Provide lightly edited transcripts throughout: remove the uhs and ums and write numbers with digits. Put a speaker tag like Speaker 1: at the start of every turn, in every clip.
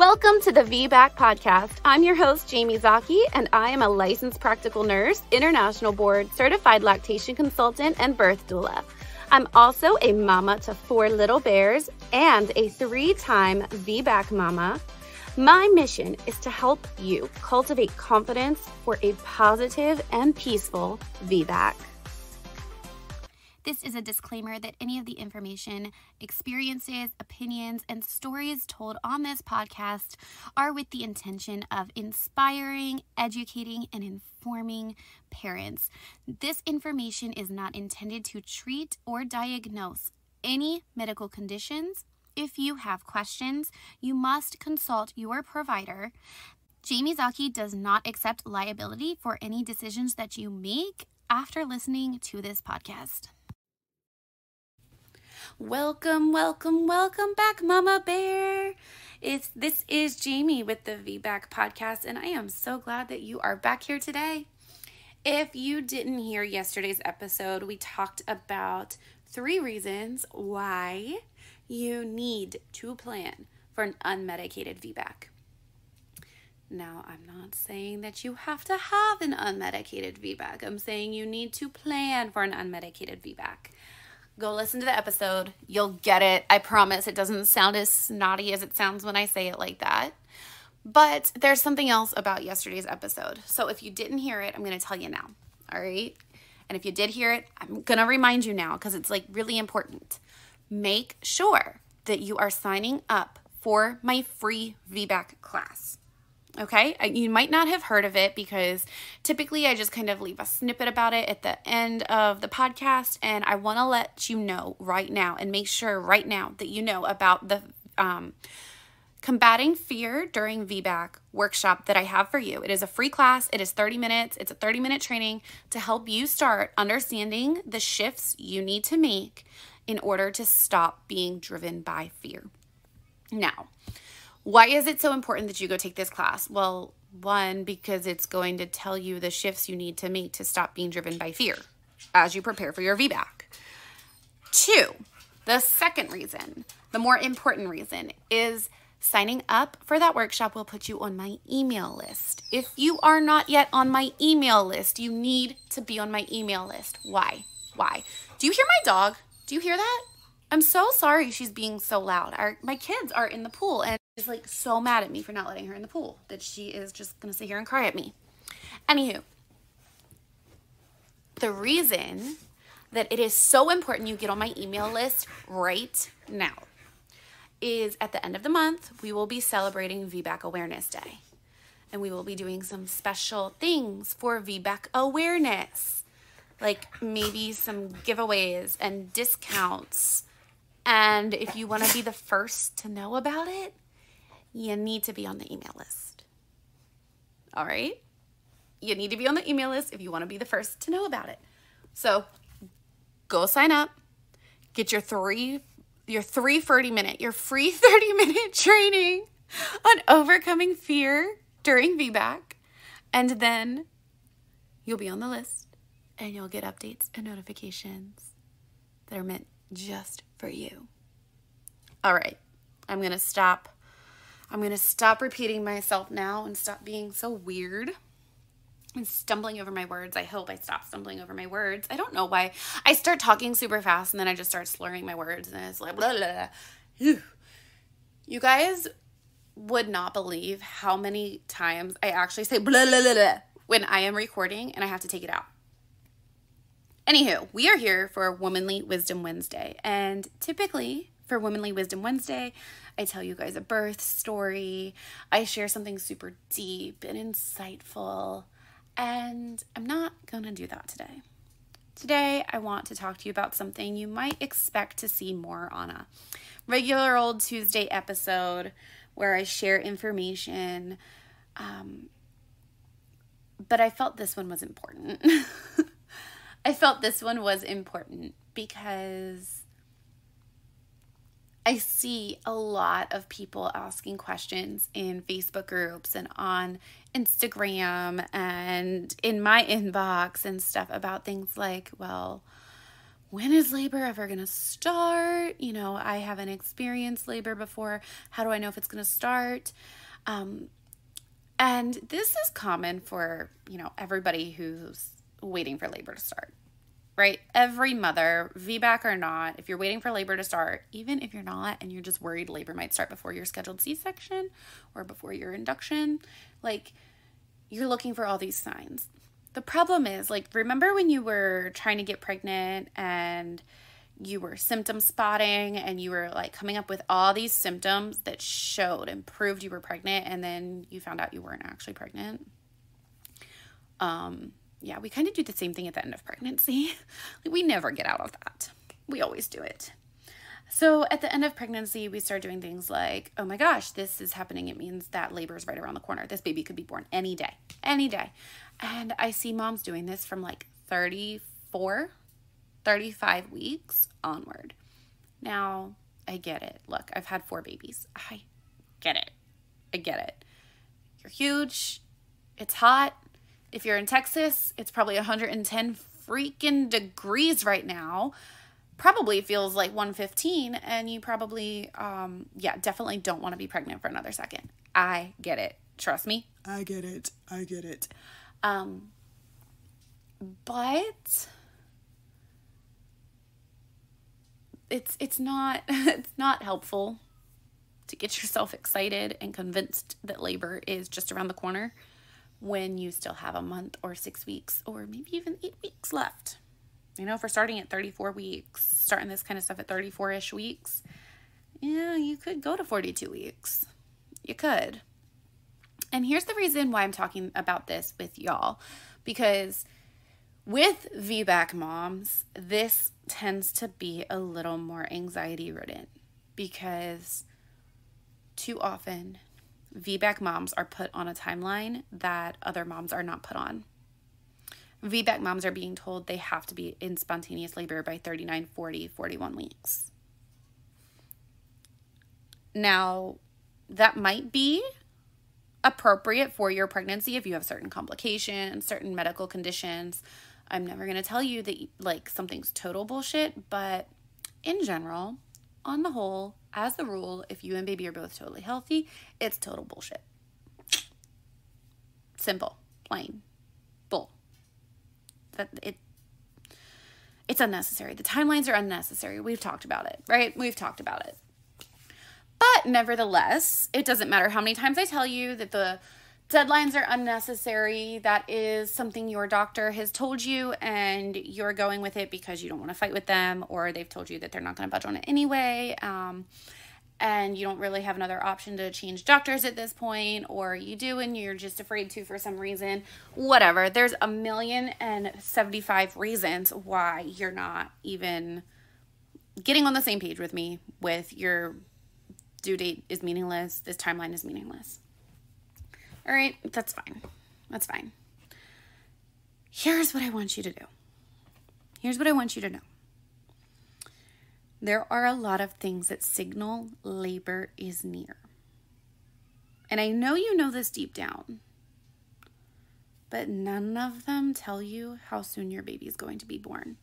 Speaker 1: Welcome to the VBAC podcast. I'm your host, Jamie Zaki, and I am a licensed practical nurse, international board certified lactation consultant, and birth doula. I'm also a mama to 4 little bears and a 3-time VBAC mama. My mission is to help you cultivate confidence for a positive and peaceful VBAC.
Speaker 2: This is a disclaimer that any of the information, experiences, opinions, and stories told on this podcast are with the intention of inspiring, educating, and informing parents. This information is not intended to treat or diagnose any medical conditions. If you have questions, you must consult your provider. Jamie Zaki does not accept liability for any decisions that you make after listening to this podcast.
Speaker 1: Welcome back, Mama Bear. This is Jamie with the VBAC podcast, and I am so glad that you are back here today. If you didn't hear yesterday's episode, we talked about 3 reasons why you need to plan for an unmedicated VBAC. Now, I'm not saying that you have to have an unmedicated VBAC. I'm saying you need to plan for an unmedicated VBAC. Go listen to the episode. You'll get it. I promise it doesn't sound as snotty as it sounds when I say it like that. But there's something else about yesterday's episode. So if you didn't hear it, I'm going to tell you now. All right? And if you did hear it, I'm going to remind you now because it's like really important. Make sure that you are signing up for my free VBAC class. Okay, you might not have heard of it because typically I just kind of leave a snippet about it at the end of the podcast, and I want to let you know right now and make sure right now that you know about the Combating Fear During VBAC workshop that I have for you. It is a free class. It is 30 minutes. It's a 30-minute training to help you start understanding the shifts you need to make in order to stop being driven by fear. Now, why is it so important that you go take this class? Well, 1, because it's going to tell you the shifts you need to make to stop being driven by fear as you prepare for your VBAC. 2, the second reason, the more important reason, is signing up for that workshop will put you on my email list. If you are not yet on my email list, you need to be on my email list. Why? Do you hear my dog? Do you hear that? I'm so sorry she's being so loud. My kids are in the pool and she's like so mad at me for not letting her in the pool that she is just going to sit here and cry at me. Anywho, the reason that it is so important you get on my email list right now is at the end of the month, we will be celebrating VBAC Awareness Day. And we will be doing some special things for VBAC awareness, like maybe some giveaways and discounts. And if you want to be the first to know about it, you need to be on the email list. All right? You need to be on the email list if you want to be the first to know about it. So go sign up. Get your free 30-minute training on overcoming fear during VBAC. And then you'll be on the list and you'll get updates and notifications that are meant just for you. All right. I'm going to stop repeating myself now and stop being so weird and stumbling over my words. I hope I stop stumbling over my words. I don't know why. I start talking super fast and then I just start slurring my words and it's like blah, blah, blah. You guys would not believe how many times I actually say blah, blah, blah, blah when I am recording and I have to take it out. Anywho, we are here for Womanly Wisdom Wednesday, and typically for Womanly Wisdom Wednesday, I tell you guys a birth story. I share something super deep and insightful, and I'm not going to do that today. Today, I want to talk to you about something you might expect to see more on a regular old Tuesday episode where I share information, but I felt this one was important. I felt this one was important because I see a lot of people asking questions in Facebook groups and on Instagram and in my inbox and stuff about things like, well, when is labor ever going to start? You know, I haven't experienced labor before. How do I know if it's going to start? And this is common for, you know, everybody who's waiting for labor to start, right? Every mother, VBAC or not, if you're waiting for labor to start, even if you're not and you're just worried labor might start before your scheduled C-section or before your induction, like, you're looking for all these signs. The problem is, like, remember when you were trying to get pregnant and you were symptom spotting and you were like coming up with all these symptoms that showed and proved you were pregnant, and then you found out you weren't actually pregnant? Yeah, we kind of do the same thing at the end of pregnancy. We never get out of that. We always do it. So at the end of pregnancy, we start doing things like, oh my gosh, this is happening. It means that labor is right around the corner. This baby could be born any day, any day. And I see moms doing this from like 34, 35 weeks onward. Now, I get it. Look, I've had 4 babies. I get it. I get it. You're huge. It's hot. If you're in Texas, it's probably 110 freaking degrees right now. Probably feels like 115, and you probably, definitely don't want to be pregnant for another second. I get it. Trust me. I get it. I get it. But it's not helpful to get yourself excited and convinced that labor is just around the corner when you still have a month or 6 weeks or maybe even 8 weeks left. You know, if we're starting at 34 weeks, starting this kind of stuff at 34-ish weeks, yeah, you could go to 42 weeks. You could. And here's the reason why I'm talking about this with y'all. Because with VBAC moms, this tends to be a little more anxiety-ridden. Because too often, VBAC moms are put on a timeline that other moms are not put on. VBAC moms are being told they have to be in spontaneous labor by 39, 40, 41 weeks. Now, that might be appropriate for your pregnancy if you have certain complications, certain medical conditions. I'm never going to tell you that, like, something's total bullshit, but in general, on the whole, as the rule, if you and baby are both totally healthy, it's total bullshit. Simple, plain, bull. It's unnecessary. The timelines are unnecessary. We've talked about it, right? We've talked about it. But nevertheless, it doesn't matter how many times I tell you that the deadlines are unnecessary. That is something your doctor has told you and you're going with it because you don't want to fight with them, or they've told you that they're not going to budge on it anyway. And you don't really have another option to change doctors at this point, or you do and you're just afraid to for some reason. Whatever. There's 1,075 reasons why you're not even getting on the same page with me with your due date is meaningless. This timeline is meaningless. All right, that's fine. That's fine. Here's what I want you to do. Here's what I want you to know. There are a lot of things that signal labor is near. And I know you know this deep down, but none of them tell you how soon your baby is going to be born.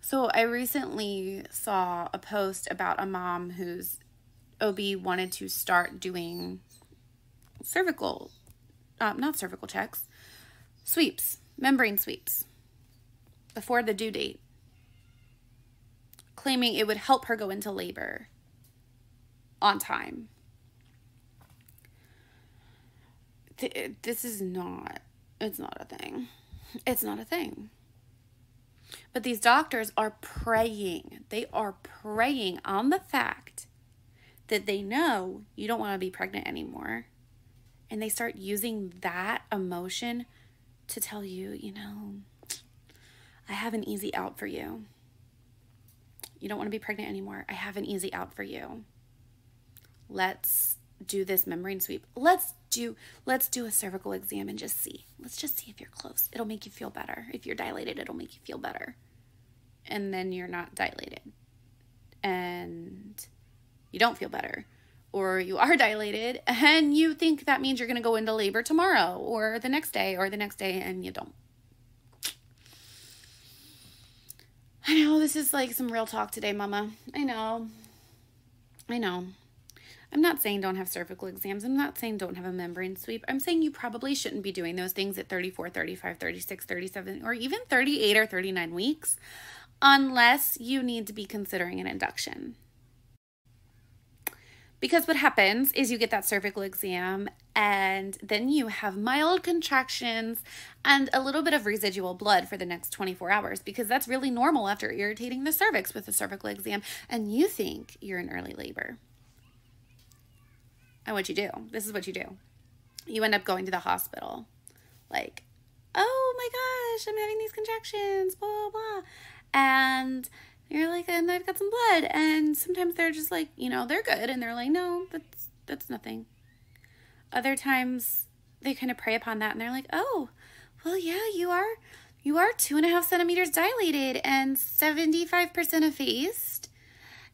Speaker 1: So I recently saw a post about a mom whose OB wanted to start doing not cervical checks, sweeps, membrane sweeps before the due date, claiming it would help her go into labor on time. This is not, it's not a thing. It's not a thing. But these doctors are preying. They are preying on the fact that they know you don't want to be pregnant anymore. And they start using that emotion to tell you, you know, I have an easy out for you. You don't want to be pregnant anymore. I have an easy out for you. Let's do this membrane sweep. Let's do a cervical exam and just see. Let's just see if you're close. It'll make you feel better. If you're dilated, it'll make you feel better. And then you're not dilated. And you don't feel better. Or you are dilated and you think that means you're going to go into labor tomorrow or the next day and you don't. I know this is like some real talk today, Mama. I know. I'm not saying don't have cervical exams. I'm not saying don't have a membrane sweep. I'm saying you probably shouldn't be doing those things at 34, 35, 36, 37, or even 38 or 39 weeks unless you need to be considering an induction. Because what happens is you get that cervical exam and then you have mild contractions and a little bit of residual blood for the next 24 hours because that's really normal after irritating the cervix with a cervical exam and you think you're in early labor. And what you do, this is what you do. You end up going to the hospital like, oh my gosh, I'm having these contractions, blah, blah, blah. And you're like, and I've got some blood. And sometimes they're just like, they're good. And they're like, no, that's nothing. Other times they kind of prey upon that and they're like, oh, well, yeah, you are 2.5 centimeters dilated and 75% effaced.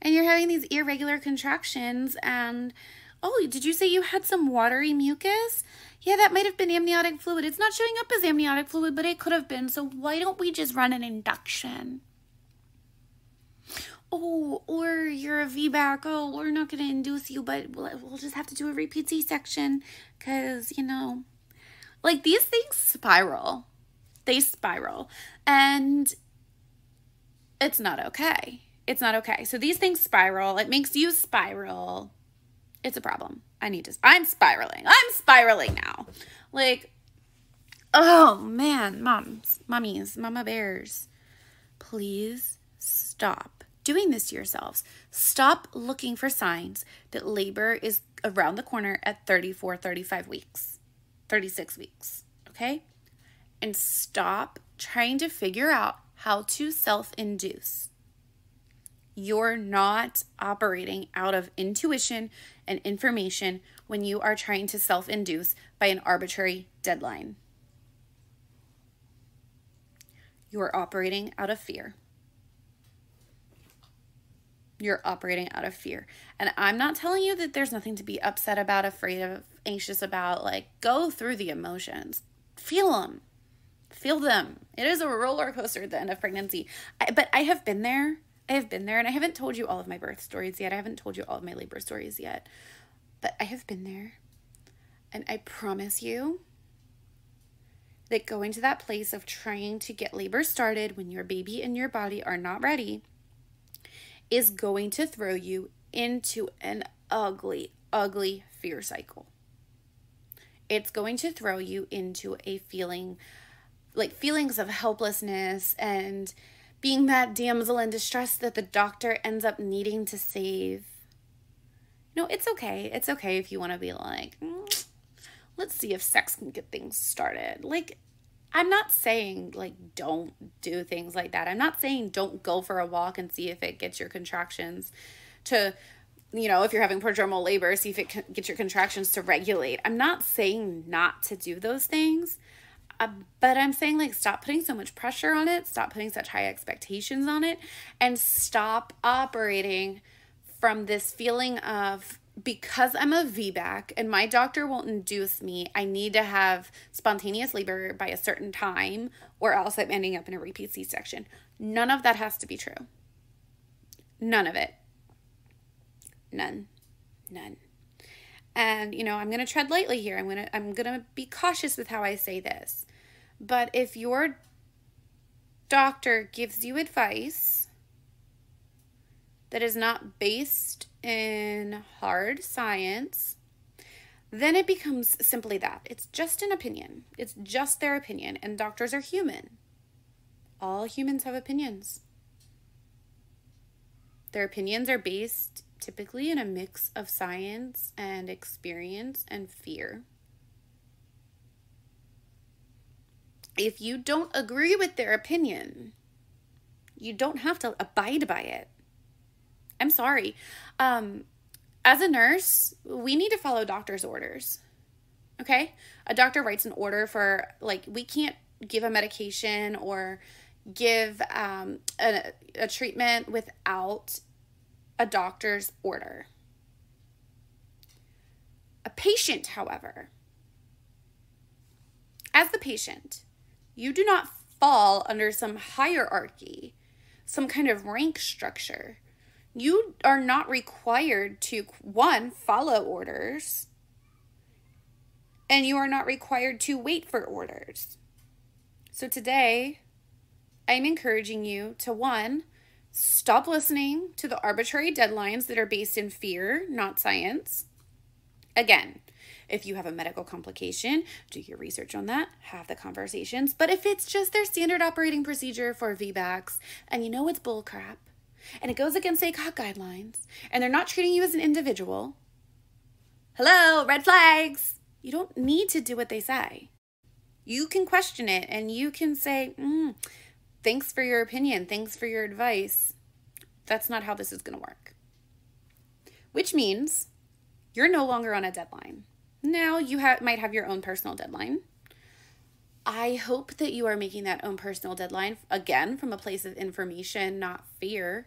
Speaker 1: And you're having these irregular contractions and, oh, did you say you had some watery mucus? Yeah, that might have been amniotic fluid. It's not showing up as amniotic fluid, but it could have been. So why don't we just run an induction? Oh, or you're a VBAC. Oh, we're not going to induce you, but we'll just have to do a repeat C-section because, like these things spiral. They spiral. And it's not okay. It's not okay. So these things spiral. It makes you spiral. It's a problem. I'm spiraling. I'm spiraling now. Like, oh man, mommies, mama bears, please stop doing this to yourselves. Stop looking for signs that labor is around the corner at 34, 35 weeks, 36 weeks, okay? And stop trying to figure out how to self-induce. You're not operating out of intuition and information when you are trying to self-induce by an arbitrary deadline. You're operating out of fear. You're operating out of fear. And I'm not telling you that there's nothing to be upset about, afraid of, anxious about. Like, go through the emotions. Feel them. Feel them. It is a roller coaster at the end of pregnancy. But I have been there. And I haven't told you all of my birth stories yet. I haven't told you all of my labor stories yet. But I have been there. And I promise you that going to that place of trying to get labor started when your baby and your body are not ready is going to throw you into an ugly, ugly fear cycle. It's going to throw you into a feelings of helplessness and being that damsel in distress that the doctor ends up needing to save. It's okay. It's okay if you want to be like, let's see if sex can get things started. Like, I'm not saying, like, don't do things like that. I'm not saying don't go for a walk and see if it gets your contractions to, if you're having prodromal labor, see if it can get your contractions to regulate. I'm not saying not to do those things. But I'm saying, like, stop putting so much pressure on it, stop putting such high expectations on it, and stop operating from this feeling of, because I'm a VBAC and my doctor won't induce me, I need to have spontaneous labor by a certain time or else I'm ending up in a repeat C-section. None of that has to be true. None of it. None. And, I'm going to tread lightly here. I'm going to be cautious with how I say this. But if your doctor gives you advice that is not based in hard science, then it becomes simply that. It's just an opinion. It's just their opinion. And doctors are human. All humans have opinions. Their opinions are based typically in a mix of science and experience and fear. If you don't agree with their opinion, you don't have to abide by it. I'm sorry. As a nurse, we need to follow doctor's orders. Okay? A doctor writes an order for, like, we can't give a medication or give a treatment without a doctor's order. A patient, however, as the patient, you do not fall under some hierarchy some kind of rank structure. You are not required to, one, follow orders, and you are not required to wait for orders. So today, I'm encouraging you to, one, stop listening to the arbitrary deadlines that are based in fear, not science. Again, if you have a medical complication, do your research on that, have the conversations. But if it's just their standard operating procedure for VBACs, and you know it's bullcrap, and it goes against ACOG guidelines, and they're not treating you as an individual, hello, red flags. You don't need to do what they say. You can question it, and you can say, thanks for your opinion, thanks for your advice. That's not how this is going to work. Which means you're no longer on a deadline. Now you might have your own personal deadline. I hope that you are making that own personal deadline, again, from a place of information, not fear.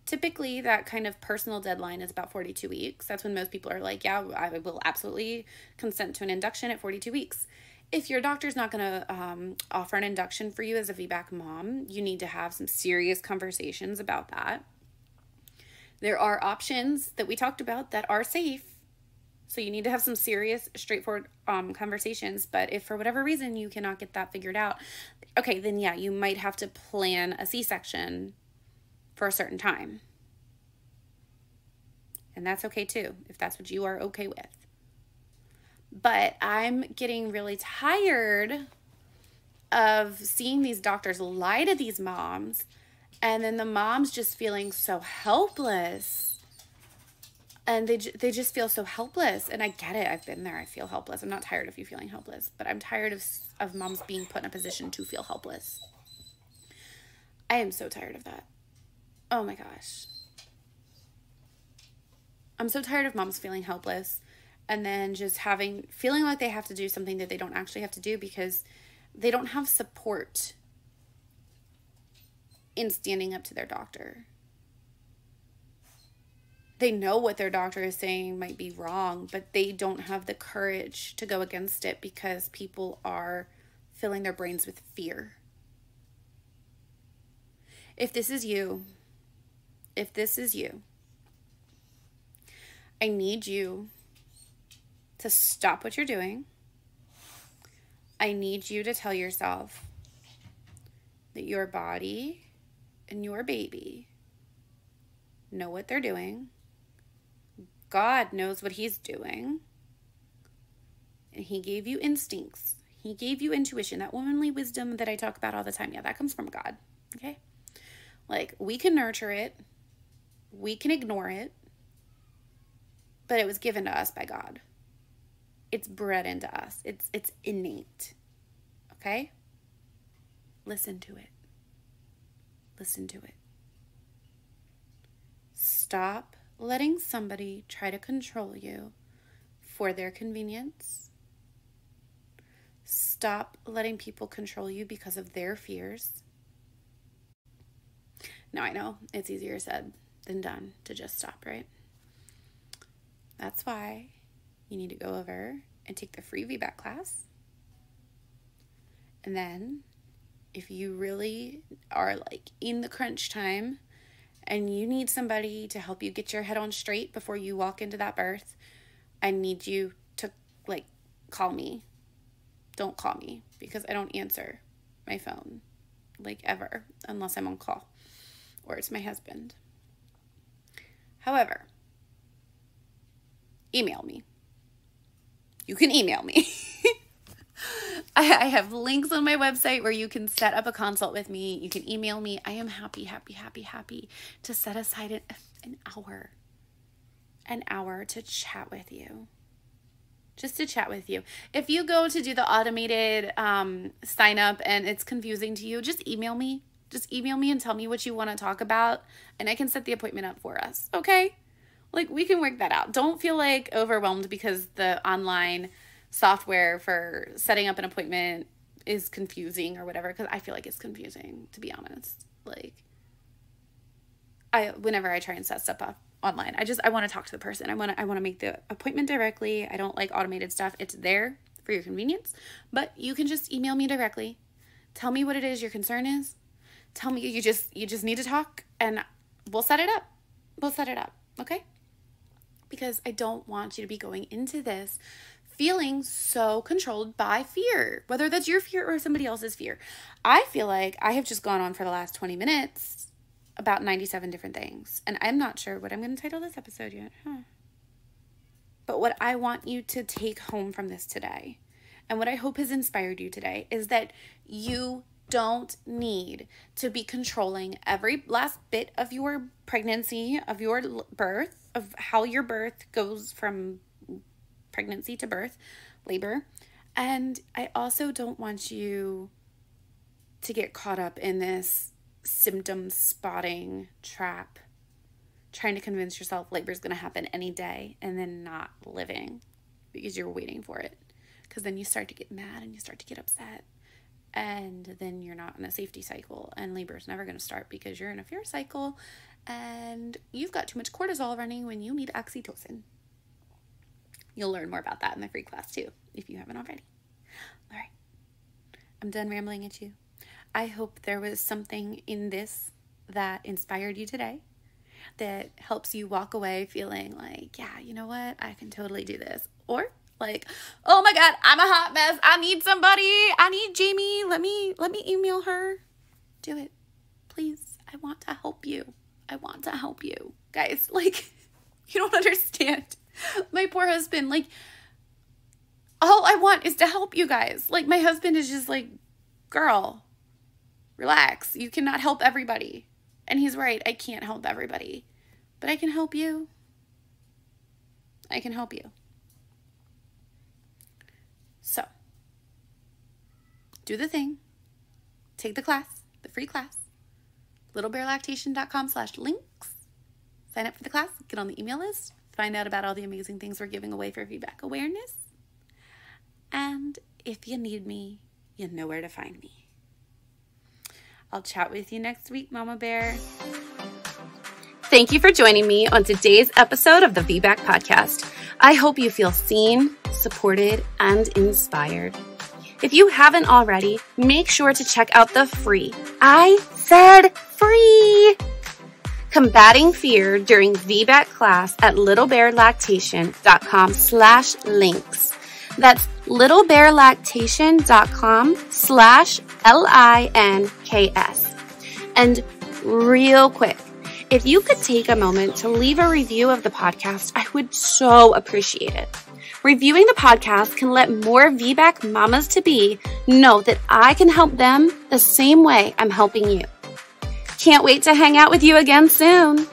Speaker 1: Typically, that kind of personal deadline is about 42 weeks. That's when most people are like, yeah, I will absolutely consent to an induction at 42 weeks. If your doctor's not going to offer an induction for you as a VBAC mom, you need to have some serious conversations about that. There are options that we talked about that are safe. So you need to have some serious, straightforward conversations. But if for whatever reason you cannot get that figured out, okay, then yeah, you might have to plan a C-section for a certain time. And that's okay too, if that's what you are okay with. But I'm getting really tired of seeing these doctors lie to these moms, and then the moms just feeling so helpless. And they just feel so helpless. And I get it. I've been there. I feel helpless. I'm not tired of you feeling helpless, but I'm tired of moms being put in a position to feel helpless. I am so tired of that. Oh my gosh. I'm so tired of moms feeling helpless and then just feeling like they have to do something that they don't actually have to do because they don't have support in standing up to their doctor. They know what their doctor is saying might be wrong, but they don't have the courage to go against it because people are filling their brains with fear. If this is you, I need you to stop what you're doing. I need you to tell yourself that your body and your baby know what they're doing. God knows what he's doing. And he gave you instincts. He gave you intuition, that womanly wisdom that I talk about all the time. Yeah, that comes from God. Okay? Like, we can nurture it. We can ignore it. But it was given to us by God. It's bred into us. It's innate. Okay? Listen to it. Listen to it. Stop letting somebody try to control you for their convenience. Stop letting people control you because of their fears. Now, I know it's easier said than done to just stop, right? That's why you need to go over and take the free VBAC class. And then, if you really are like in the crunch time and you need somebody to help you get your head on straight before you walk into that birth, I need you to call me. Don't call me because I don't answer my phone ever unless I'm on call or it's my husband. However, email me. You can email me. I have links on my website where you can set up a consult with me. You can email me. I am happy to set aside an hour to chat with you. Just to chat with you. If you go to do the automated sign up and it's confusing to you, just email me. Just email me and tell me what you want to talk about, and I can set the appointment up for us. Okay? We can work that out. Don't feel overwhelmed because the online software for setting up an appointment is confusing or whatever, because I feel like it's confusing, to be honest. Whenever I try and set stuff up online, I want to talk to the person. I want to make the appointment directly. I don't like automated stuff. It's there for your convenience, but you can just email me directly. Tell me what it is your concern is. tell me you just need to talk, and we'll set it up. We'll set it up, okay? Because I don't want you to be going into this feeling so controlled by fear, whether that's your fear or somebody else's fear. I feel like I have just gone on for the last 20 minutes about 97 different things, and I'm not sure what I'm going to title this episode yet. But what I want you to take home from this today, and what I hope has inspired you today, is that you don't need to be controlling every last bit of your pregnancy, of your birth, of how your birth goes from pregnancy to birth, labor. And I also don't want you to get caught up in this symptom spotting trap, trying to convince yourself labor's going to happen any day and then not living because you're waiting for it. Because then you start to get mad and you start to get upset. And then you're not in a safety cycle, and labor is never going to start because you're in a fear cycle and you've got too much cortisol running when you need oxytocin. You'll learn more about that in the free class too, if you haven't already. All right. I'm done rambling at you. I hope there was something in this that inspired you today, that helps you walk away feeling like, yeah, you know what? I can totally do this. Or like, oh my God, I'm a hot mess. I need somebody. I need Jamie. Let me email her. Do it. Please. I want to help you. I want to help you. Guys, like, you don't understand. My poor husband, like, all I want is to help you guys. Like, my husband is just like, girl, relax. You cannot help everybody. And he's right. I can't help everybody. But I can help you. I can help you. So, do the thing. Take the class, the free class. littlebearlactation.com/links. Sign up for the class. Get on the email list. Find out about all the amazing things we're giving away for VBAC awareness. And if you need me, you know where to find me. I'll chat with you next week, Mama Bear. Thank you for joining me on today's episode of the VBAC podcast. I hope you feel seen, supported, and inspired. If you haven't already, make sure to check out the free, I said free, Combating Fear During VBAC class at littlebearlactation.com/links. That's littlebearlactation.com/links. And real quick, if you could take a moment to leave a review of the podcast, I would so appreciate it. Reviewing the podcast can let more VBAC mamas-to-be know that I can help them the same way I'm helping you. Can't wait to hang out with you again soon.